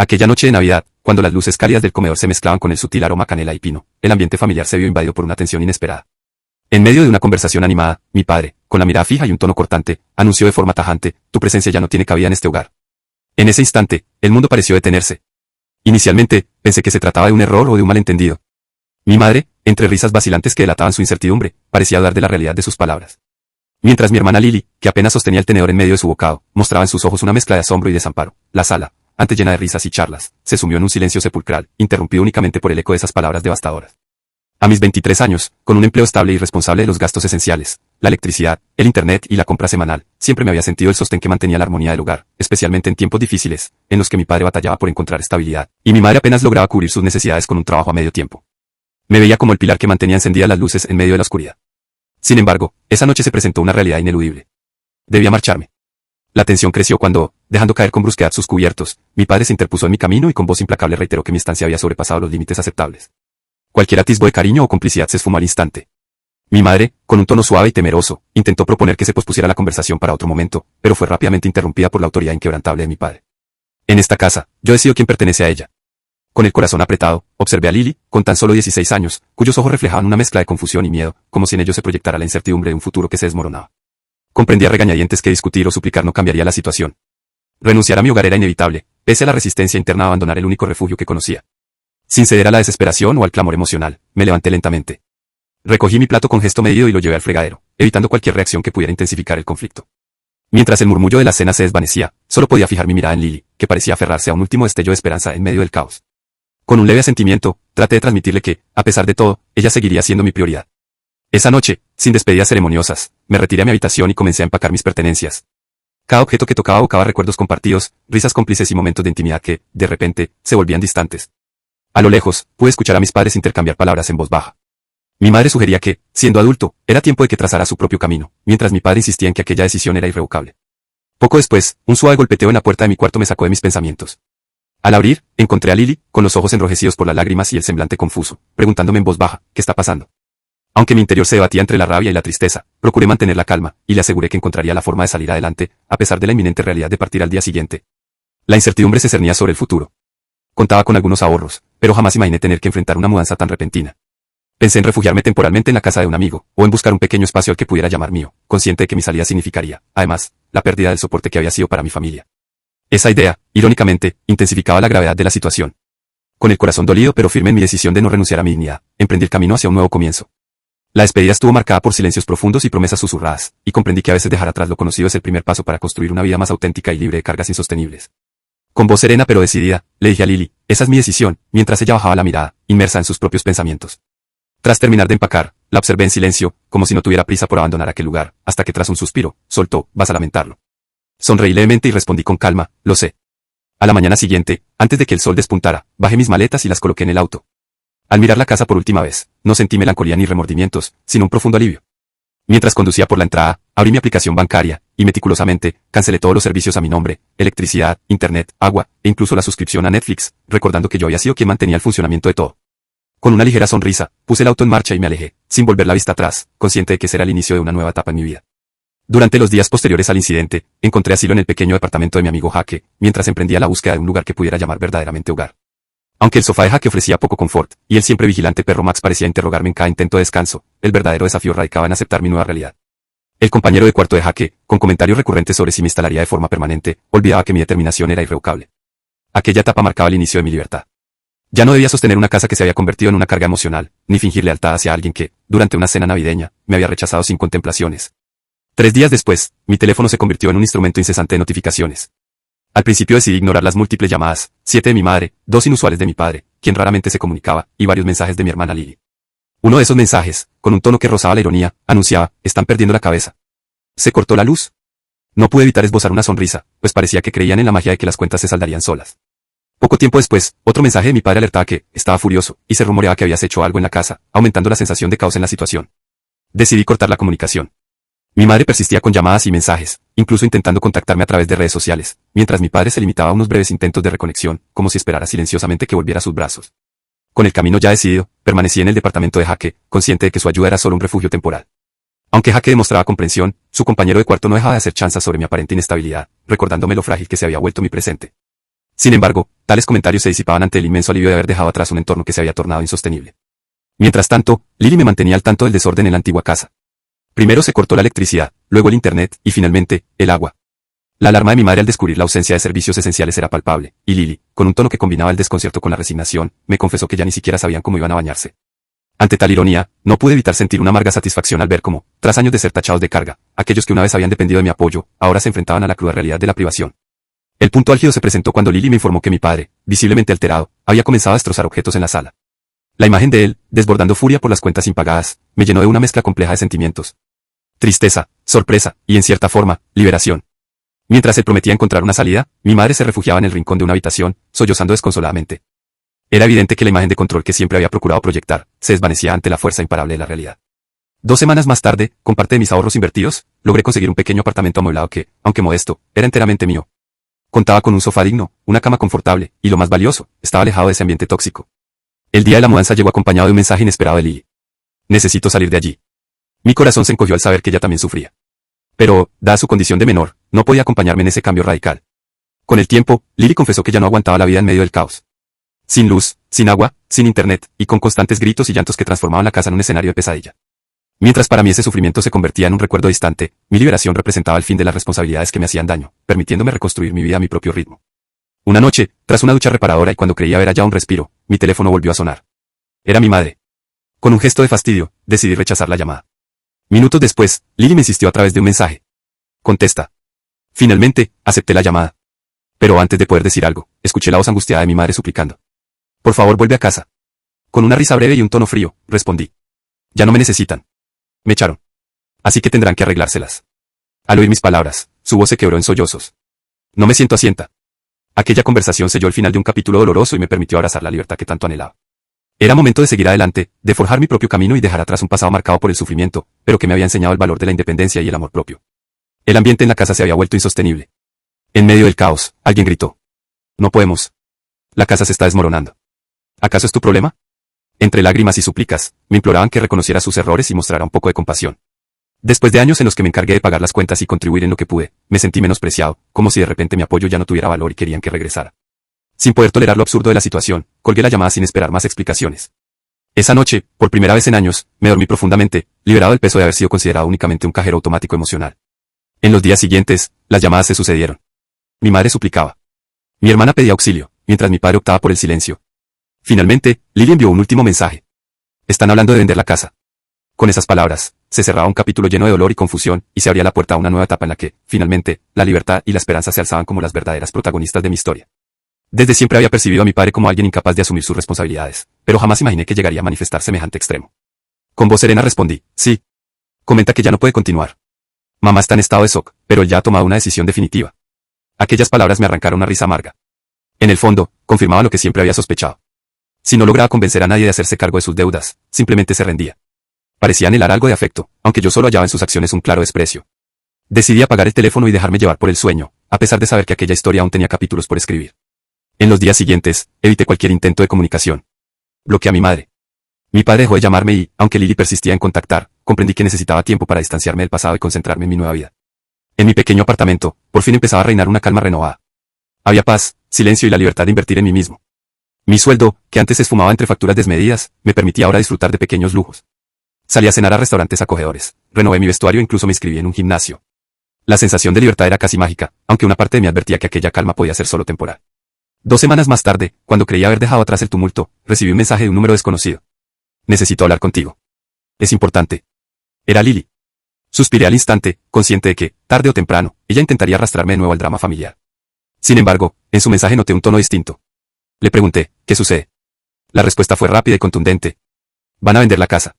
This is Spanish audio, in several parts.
Aquella noche de Navidad, cuando las luces cálidas del comedor se mezclaban con el sutil aroma a canela y pino, el ambiente familiar se vio invadido por una tensión inesperada. En medio de una conversación animada, mi padre, con la mirada fija y un tono cortante, anunció de forma tajante: tu presencia ya no tiene cabida en este hogar. En ese instante, el mundo pareció detenerse. Inicialmente, pensé que se trataba de un error o de un malentendido. Mi madre, entre risas vacilantes que delataban su incertidumbre, parecía dudar de la realidad de sus palabras. Mientras mi hermana Lily, que apenas sostenía el tenedor en medio de su bocado, mostraba en sus ojos una mezcla de asombro y desamparo, la sala, antes llena de risas y charlas, se sumió en un silencio sepulcral, interrumpido únicamente por el eco de esas palabras devastadoras. A mis 23 años, con un empleo estable y responsable de los gastos esenciales, la electricidad, el internet y la compra semanal, siempre me había sentido el sostén que mantenía la armonía del hogar, especialmente en tiempos difíciles, en los que mi padre batallaba por encontrar estabilidad, y mi madre apenas lograba cubrir sus necesidades con un trabajo a medio tiempo. Me veía como el pilar que mantenía encendidas las luces en medio de la oscuridad. Sin embargo, esa noche se presentó una realidad ineludible. Debía marcharme. La tensión creció cuando, dejando caer con brusquedad sus cubiertos, mi padre se interpuso en mi camino y con voz implacable reiteró que mi estancia había sobrepasado los límites aceptables. Cualquier atisbo de cariño o complicidad se esfumó al instante. Mi madre, con un tono suave y temeroso, intentó proponer que se pospusiera la conversación para otro momento, pero fue rápidamente interrumpida por la autoridad inquebrantable de mi padre. En esta casa, yo decido quién pertenece a ella. Con el corazón apretado, observé a Lily, con tan solo 16 años, cuyos ojos reflejaban una mezcla de confusión y miedo, como si en ellos se proyectara la incertidumbre de un futuro que se desmoronaba. Comprendía a regañadientes que discutir o suplicar no cambiaría la situación. Renunciar a mi hogar era inevitable, pese a la resistencia interna a abandonar el único refugio que conocía. Sin ceder a la desesperación o al clamor emocional, me levanté lentamente. Recogí mi plato con gesto medido y lo llevé al fregadero, evitando cualquier reacción que pudiera intensificar el conflicto. Mientras el murmullo de la cena se desvanecía, solo podía fijar mi mirada en Lily, que parecía aferrarse a un último destello de esperanza en medio del caos. Con un leve asentimiento, traté de transmitirle que, a pesar de todo, ella seguiría siendo mi prioridad. Esa noche, sin despedidas ceremoniosas, me retiré a mi habitación y comencé a empacar mis pertenencias. Cada objeto que tocaba evocaba recuerdos compartidos, risas cómplices y momentos de intimidad que, de repente, se volvían distantes. A lo lejos, pude escuchar a mis padres intercambiar palabras en voz baja. Mi madre sugería que, siendo adulto, era tiempo de que trazara su propio camino, mientras mi padre insistía en que aquella decisión era irrevocable. Poco después, un suave golpeteo en la puerta de mi cuarto me sacó de mis pensamientos. Al abrir, encontré a Lily, con los ojos enrojecidos por las lágrimas y el semblante confuso, preguntándome en voz baja: ¿qué está pasando? Aunque mi interior se debatía entre la rabia y la tristeza, procuré mantener la calma, y le aseguré que encontraría la forma de salir adelante, a pesar de la inminente realidad de partir al día siguiente. La incertidumbre se cernía sobre el futuro. Contaba con algunos ahorros, pero jamás imaginé tener que enfrentar una mudanza tan repentina. Pensé en refugiarme temporalmente en la casa de un amigo, o en buscar un pequeño espacio al que pudiera llamar mío, consciente de que mi salida significaría, además, la pérdida del soporte que había sido para mi familia. Esa idea, irónicamente, intensificaba la gravedad de la situación. Con el corazón dolido pero firme en mi decisión de no renunciar a mi dignidad, emprendí el camino hacia un nuevo comienzo. La despedida estuvo marcada por silencios profundos y promesas susurradas, y comprendí que a veces dejar atrás lo conocido es el primer paso para construir una vida más auténtica y libre de cargas insostenibles. Con voz serena pero decidida, le dije a Lily: esa es mi decisión, mientras ella bajaba la mirada, inmersa en sus propios pensamientos. Tras terminar de empacar, la observé en silencio, como si no tuviera prisa por abandonar aquel lugar, hasta que tras un suspiro, soltó: vas a lamentarlo. Sonreí levemente y respondí con calma: lo sé. A la mañana siguiente, antes de que el sol despuntara, bajé mis maletas y las coloqué en el auto. Al mirar la casa por última vez, no sentí melancolía ni remordimientos, sino un profundo alivio. Mientras conducía por la entrada, abrí mi aplicación bancaria, y meticulosamente, cancelé todos los servicios a mi nombre: electricidad, internet, agua, e incluso la suscripción a Netflix, recordando que yo había sido quien mantenía el funcionamiento de todo. Con una ligera sonrisa, puse el auto en marcha y me alejé, sin volver la vista atrás, consciente de que ese era el inicio de una nueva etapa en mi vida. Durante los días posteriores al incidente, encontré asilo en el pequeño departamento de mi amigo Jaque, mientras emprendía la búsqueda de un lugar que pudiera llamar verdaderamente hogar. Aunque el sofá de Jaque ofrecía poco confort, y el siempre vigilante perro Max parecía interrogarme en cada intento de descanso, el verdadero desafío radicaba en aceptar mi nueva realidad. El compañero de cuarto de Jaque, con comentarios recurrentes sobre si me instalaría de forma permanente, olvidaba que mi determinación era irrevocable. Aquella etapa marcaba el inicio de mi libertad. Ya no debía sostener una casa que se había convertido en una carga emocional, ni fingir lealtad hacia alguien que, durante una cena navideña, me había rechazado sin contemplaciones. 3 días después, mi teléfono se convirtió en un instrumento incesante de notificaciones. Al principio decidí ignorar las múltiples llamadas: 7 de mi madre, 2 inusuales de mi padre, quien raramente se comunicaba, y varios mensajes de mi hermana Lily. Uno de esos mensajes, con un tono que rozaba la ironía, anunciaba: están perdiendo la cabeza. ¿Se cortó la luz? No pude evitar esbozar una sonrisa, pues parecía que creían en la magia de que las cuentas se saldarían solas. Poco tiempo después, otro mensaje de mi padre alertaba que estaba furioso, y se rumoreaba que habías hecho algo en la casa, aumentando la sensación de caos en la situación. Decidí cortar la comunicación. Mi madre persistía con llamadas y mensajes, incluso intentando contactarme a través de redes sociales, mientras mi padre se limitaba a unos breves intentos de reconexión, como si esperara silenciosamente que volviera a sus brazos. Con el camino ya decidido, permanecí en el departamento de Jaque, consciente de que su ayuda era solo un refugio temporal. Aunque Jaque demostraba comprensión, su compañero de cuarto no dejaba de hacer chanzas sobre mi aparente inestabilidad, recordándome lo frágil que se había vuelto mi presente. Sin embargo, tales comentarios se disipaban ante el inmenso alivio de haber dejado atrás un entorno que se había tornado insostenible. Mientras tanto, Lily me mantenía al tanto del desorden en la antigua casa. Primero se cortó la electricidad, luego el internet, y finalmente, el agua. La alarma de mi madre al descubrir la ausencia de servicios esenciales era palpable, y Lily, con un tono que combinaba el desconcierto con la resignación, me confesó que ya ni siquiera sabían cómo iban a bañarse. Ante tal ironía, no pude evitar sentir una amarga satisfacción al ver cómo, tras años de ser tachados de carga, aquellos que una vez habían dependido de mi apoyo, ahora se enfrentaban a la cruda realidad de la privación. El punto álgido se presentó cuando Lily me informó que mi padre, visiblemente alterado, había comenzado a destrozar objetos en la sala. La imagen de él, desbordando furia por las cuentas impagadas, me llenó de una mezcla compleja de sentimientos. Tristeza, sorpresa, y en cierta forma, liberación. Mientras él prometía encontrar una salida, mi madre se refugiaba en el rincón de una habitación, sollozando desconsoladamente. Era evidente que la imagen de control que siempre había procurado proyectar, se desvanecía ante la fuerza imparable de la realidad. 2 semanas más tarde, con parte de mis ahorros invertidos, logré conseguir un pequeño apartamento amueblado que, aunque modesto, era enteramente mío. Contaba con un sofá digno, una cama confortable, y lo más valioso, estaba alejado de ese ambiente tóxico. El día de la mudanza llegó acompañado de un mensaje inesperado de Lily. Necesito salir de allí. Mi corazón se encogió al saber que ella también sufría. Pero, dada su condición de menor, no podía acompañarme en ese cambio radical. Con el tiempo, Lily confesó que ya no aguantaba la vida en medio del caos. Sin luz, sin agua, sin internet, y con constantes gritos y llantos que transformaban la casa en un escenario de pesadilla. Mientras para mí ese sufrimiento se convertía en un recuerdo distante, mi liberación representaba el fin de las responsabilidades que me hacían daño, permitiéndome reconstruir mi vida a mi propio ritmo. Una noche, tras una ducha reparadora y cuando creía haber hallado un respiro, mi teléfono volvió a sonar. Era mi madre. Con un gesto de fastidio, decidí rechazar la llamada. Minutos después, Lily me insistió a través de un mensaje. Contesta. Finalmente, acepté la llamada. Pero antes de poder decir algo, escuché la voz angustiada de mi madre suplicando. Por favor, vuelve a casa. Con una risa breve y un tono frío, respondí. Ya no me necesitan. Me echaron. Así que tendrán que arreglárselas. Al oír mis palabras, su voz se quebró en sollozos. No me siento asienta. Aquella conversación selló el final de un capítulo doloroso y me permitió abrazar la libertad que tanto anhelaba. Era momento de seguir adelante, de forjar mi propio camino y dejar atrás un pasado marcado por el sufrimiento, pero que me había enseñado el valor de la independencia y el amor propio. El ambiente en la casa se había vuelto insostenible. En medio del caos, alguien gritó. No podemos. La casa se está desmoronando. ¿Acaso es tu problema? Entre lágrimas y súplicas, me imploraban que reconociera sus errores y mostrara un poco de compasión. Después de años en los que me encargué de pagar las cuentas y contribuir en lo que pude, me sentí menospreciado, como si de repente mi apoyo ya no tuviera valor y querían que regresara. Sin poder tolerar lo absurdo de la situación, colgué la llamada sin esperar más explicaciones. Esa noche, por primera vez en años, me dormí profundamente, liberado del peso de haber sido considerado únicamente un cajero automático emocional. En los días siguientes, las llamadas se sucedieron. Mi madre suplicaba. Mi hermana pedía auxilio, mientras mi padre optaba por el silencio. Finalmente, Lily envió un último mensaje. Están hablando de vender la casa. Con esas palabras, se cerraba un capítulo lleno de dolor y confusión, y se abría la puerta a una nueva etapa en la que, finalmente, la libertad y la esperanza se alzaban como las verdaderas protagonistas de mi historia. Desde siempre había percibido a mi padre como alguien incapaz de asumir sus responsabilidades, pero jamás imaginé que llegaría a manifestar semejante extremo. Con voz serena respondí, sí. Comenta que ya no puede continuar. Mamá está en estado de shock, pero él ya ha tomado una decisión definitiva. Aquellas palabras me arrancaron una risa amarga. En el fondo, confirmaba lo que siempre había sospechado. Si no lograba convencer a nadie de hacerse cargo de sus deudas, simplemente se rendía. Parecía anhelar algo de afecto, aunque yo solo hallaba en sus acciones un claro desprecio. Decidí apagar el teléfono y dejarme llevar por el sueño, a pesar de saber que aquella historia aún tenía capítulos por escribir. En los días siguientes, evité cualquier intento de comunicación. Bloqueé a mi madre. Mi padre dejó de llamarme y, aunque Lily persistía en contactar, comprendí que necesitaba tiempo para distanciarme del pasado y concentrarme en mi nueva vida. En mi pequeño apartamento, por fin empezaba a reinar una calma renovada. Había paz, silencio y la libertad de invertir en mí mismo. Mi sueldo, que antes se esfumaba entre facturas desmedidas, me permitía ahora disfrutar de pequeños lujos. Salí a cenar a restaurantes acogedores, renové mi vestuario e incluso me inscribí en un gimnasio. La sensación de libertad era casi mágica, aunque una parte de mí advertía que aquella calma podía ser solo temporal. 2 semanas más tarde, cuando creía haber dejado atrás el tumulto, recibí un mensaje de un número desconocido. Necesito hablar contigo. Es importante. Era Lily. Suspiré al instante, consciente de que, tarde o temprano, ella intentaría arrastrarme de nuevo al drama familiar. Sin embargo, en su mensaje noté un tono distinto. Le pregunté, ¿qué sucede? La respuesta fue rápida y contundente. Van a vender la casa.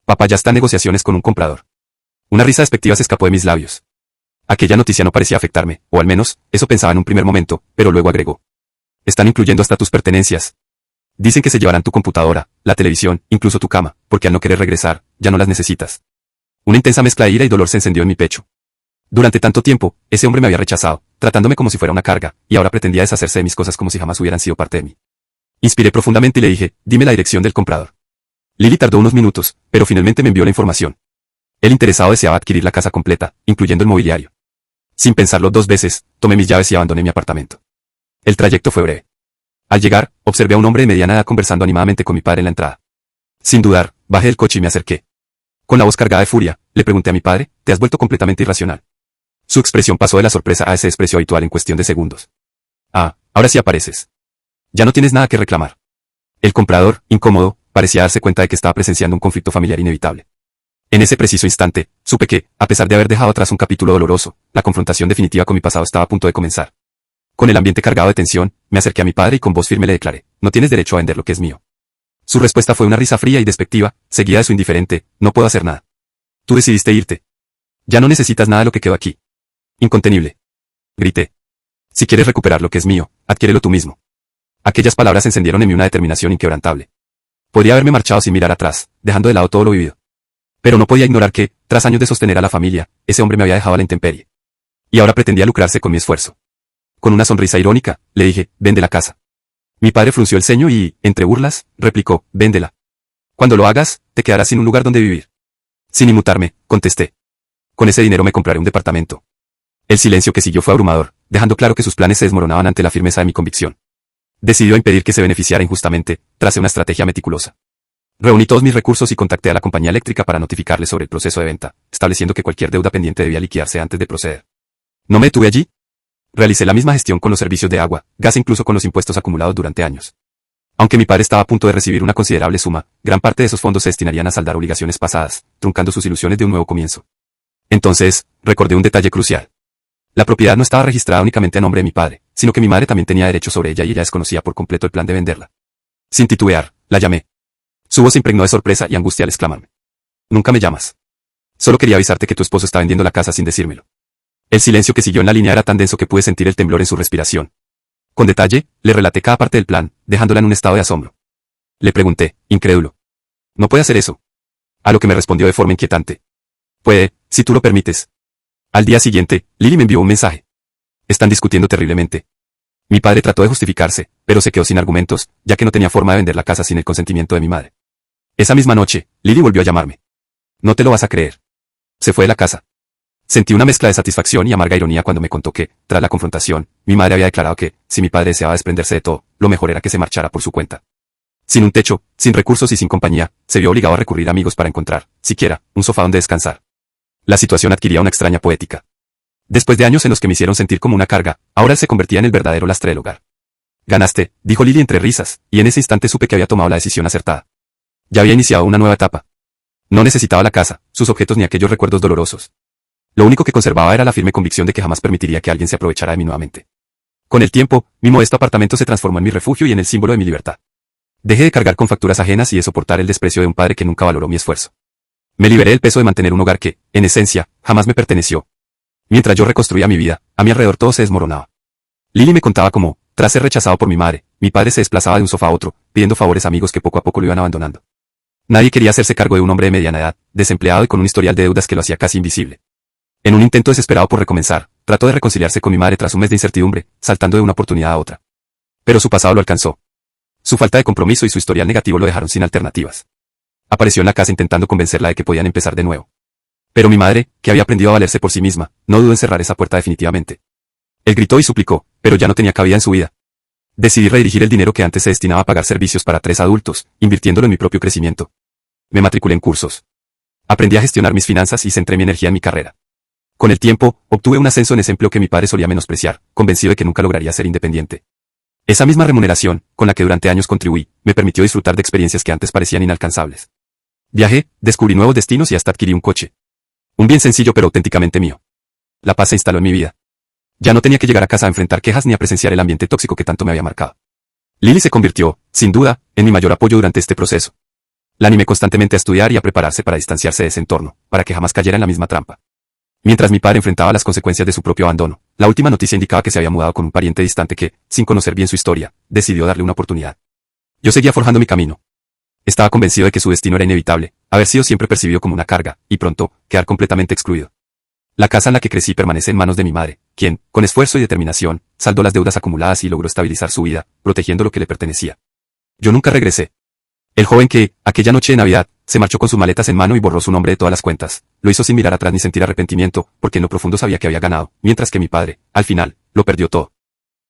Papá ya está en negociaciones con un comprador. Una risa despectiva se escapó de mis labios. Aquella noticia no parecía afectarme, o al menos, eso pensaba en un primer momento, pero luego agregó. Están incluyendo hasta tus pertenencias. Dicen que se llevarán tu computadora, la televisión, incluso tu cama, porque al no querer regresar, ya no las necesitas. Una intensa mezcla de ira y dolor se encendió en mi pecho. Durante tanto tiempo, ese hombre me había rechazado, tratándome como si fuera una carga, y ahora pretendía deshacerse de mis cosas como si jamás hubieran sido parte de mí. Inspiré profundamente y le dije, dime la dirección del comprador. Lily tardó unos minutos, pero finalmente me envió la información. El interesado deseaba adquirir la casa completa, incluyendo el mobiliario. Sin pensarlo 2 veces, tomé mis llaves y abandoné mi apartamento. El trayecto fue breve. Al llegar, observé a un hombre de mediana edad conversando animadamente con mi padre en la entrada. Sin dudar, bajé del coche y me acerqué. Con la voz cargada de furia, le pregunté a mi padre, ¿te has vuelto completamente irracional? Su expresión pasó de la sorpresa a ese desprecio habitual en cuestión de segundos. Ah, ahora sí apareces. Ya no tienes nada que reclamar. El comprador, incómodo, parecía darse cuenta de que estaba presenciando un conflicto familiar inevitable. En ese preciso instante, supe que, a pesar de haber dejado atrás un capítulo doloroso, la confrontación definitiva con mi pasado estaba a punto de comenzar. Con el ambiente cargado de tensión, me acerqué a mi padre y con voz firme le declaré, no tienes derecho a vender lo que es mío. Su respuesta fue una risa fría y despectiva, seguida de su indiferente, no puedo hacer nada. Tú decidiste irte. Ya no necesitas nada de lo que quedó aquí. Incontenible. Grité. Si quieres recuperar lo que es mío, adquiérelo tú mismo. Aquellas palabras encendieron en mí una determinación inquebrantable. Podría haberme marchado sin mirar atrás, dejando de lado todo lo vivido. Pero no podía ignorar que, tras años de sostener a la familia, ese hombre me había dejado a la intemperie. Y ahora pretendía lucrarse con mi esfuerzo. Con una sonrisa irónica, le dije, vende la casa. Mi padre frunció el ceño y, entre burlas, replicó, véndela. Cuando lo hagas, te quedarás sin un lugar donde vivir. Sin inmutarme, contesté. Con ese dinero me compraré un departamento. El silencio que siguió fue abrumador, dejando claro que sus planes se desmoronaban ante la firmeza de mi convicción. Decidió impedir que se beneficiara injustamente, tracé una estrategia meticulosa. Reuní todos mis recursos y contacté a la compañía eléctrica para notificarle sobre el proceso de venta, estableciendo que cualquier deuda pendiente debía liquidarse antes de proceder. ¿No me detuve allí? Realicé la misma gestión con los servicios de agua, gas e incluso con los impuestos acumulados durante años. Aunque mi padre estaba a punto de recibir una considerable suma, gran parte de esos fondos se destinarían a saldar obligaciones pasadas, truncando sus ilusiones de un nuevo comienzo. Entonces, recordé un detalle crucial. La propiedad no estaba registrada únicamente a nombre de mi padre, sino que mi madre también tenía derecho sobre ella y ella desconocía por completo el plan de venderla. Sin titubear, la llamé. Su voz se impregnó de sorpresa y angustia al exclamarme. Nunca me llamas. Solo quería avisarte que tu esposo está vendiendo la casa sin decírmelo. El silencio que siguió en la línea era tan denso que pude sentir el temblor en su respiración. Con detalle, le relaté cada parte del plan, dejándola en un estado de asombro. Le pregunté, incrédulo. No puede hacer eso. A lo que me respondió de forma inquietante. Puede, si tú lo permites. Al día siguiente, Lily me envió un mensaje. Están discutiendo terriblemente. Mi padre trató de justificarse, pero se quedó sin argumentos, ya que no tenía forma de vender la casa sin el consentimiento de mi madre. Esa misma noche, Lily volvió a llamarme. No te lo vas a creer. Se fue de la casa. Sentí una mezcla de satisfacción y amarga ironía cuando me contó que, tras la confrontación, mi madre había declarado que, si mi padre deseaba desprenderse de todo, lo mejor era que se marchara por su cuenta. Sin un techo, sin recursos y sin compañía, se vio obligado a recurrir a amigos para encontrar, siquiera, un sofá donde descansar. La situación adquiría una extraña poética. Después de años en los que me hicieron sentir como una carga, ahora él se convertía en el verdadero lastre del hogar. Ganaste, dijo Lily entre risas, y en ese instante supe que había tomado la decisión acertada. Ya había iniciado una nueva etapa. No necesitaba la casa, sus objetos ni aquellos recuerdos dolorosos. Lo único que conservaba era la firme convicción de que jamás permitiría que alguien se aprovechara de mí nuevamente. Con el tiempo, mi modesto apartamento se transformó en mi refugio y en el símbolo de mi libertad. Dejé de cargar con facturas ajenas y de soportar el desprecio de un padre que nunca valoró mi esfuerzo. Me liberé del peso de mantener un hogar que, en esencia, jamás me perteneció. Mientras yo reconstruía mi vida, a mi alrededor todo se desmoronaba. Lily me contaba cómo, tras ser rechazado por mi madre, mi padre se desplazaba de un sofá a otro, pidiendo favores a amigos que poco a poco lo iban abandonando. Nadie quería hacerse cargo de un hombre de mediana edad, desempleado y con un historial de deudas que lo hacía casi invisible. En un intento desesperado por recomenzar, trató de reconciliarse con mi madre tras un mes de incertidumbre, saltando de una oportunidad a otra. Pero su pasado lo alcanzó. Su falta de compromiso y su historial negativo lo dejaron sin alternativas. Apareció en la casa intentando convencerla de que podían empezar de nuevo. Pero mi madre, que había aprendido a valerse por sí misma, no dudó en cerrar esa puerta definitivamente. Él gritó y suplicó, pero ya no tenía cabida en su vida. Decidí redirigir el dinero que antes se destinaba a pagar servicios para 3 adultos, invirtiéndolo en mi propio crecimiento. Me matriculé en cursos. Aprendí a gestionar mis finanzas y centré mi energía en mi carrera. Con el tiempo, obtuve un ascenso en ese empleo que mi padre solía menospreciar, convencido de que nunca lograría ser independiente. Esa misma remuneración, con la que durante años contribuí, me permitió disfrutar de experiencias que antes parecían inalcanzables. Viajé, descubrí nuevos destinos y hasta adquirí un coche. Un bien sencillo pero auténticamente mío. La paz se instaló en mi vida. Ya no tenía que llegar a casa a enfrentar quejas ni a presenciar el ambiente tóxico que tanto me había marcado. Lily se convirtió, sin duda, en mi mayor apoyo durante este proceso. La animé constantemente a estudiar y a prepararse para distanciarse de ese entorno, para que jamás cayera en la misma trampa. Mientras mi padre enfrentaba las consecuencias de su propio abandono, la última noticia indicaba que se había mudado con un pariente distante que, sin conocer bien su historia, decidió darle una oportunidad. Yo seguía forjando mi camino. Estaba convencido de que su destino era inevitable, haber sido siempre percibido como una carga, y pronto, quedar completamente excluido. La casa en la que crecí permanece en manos de mi madre, quien, con esfuerzo y determinación, saldó las deudas acumuladas y logró estabilizar su vida, protegiendo lo que le pertenecía. Yo nunca regresé. El joven que, aquella noche de Navidad, se marchó con sus maletas en mano y borró su nombre de todas las cuentas, lo hizo sin mirar atrás ni sentir arrepentimiento, porque en lo profundo sabía que había ganado, mientras que mi padre, al final, lo perdió todo.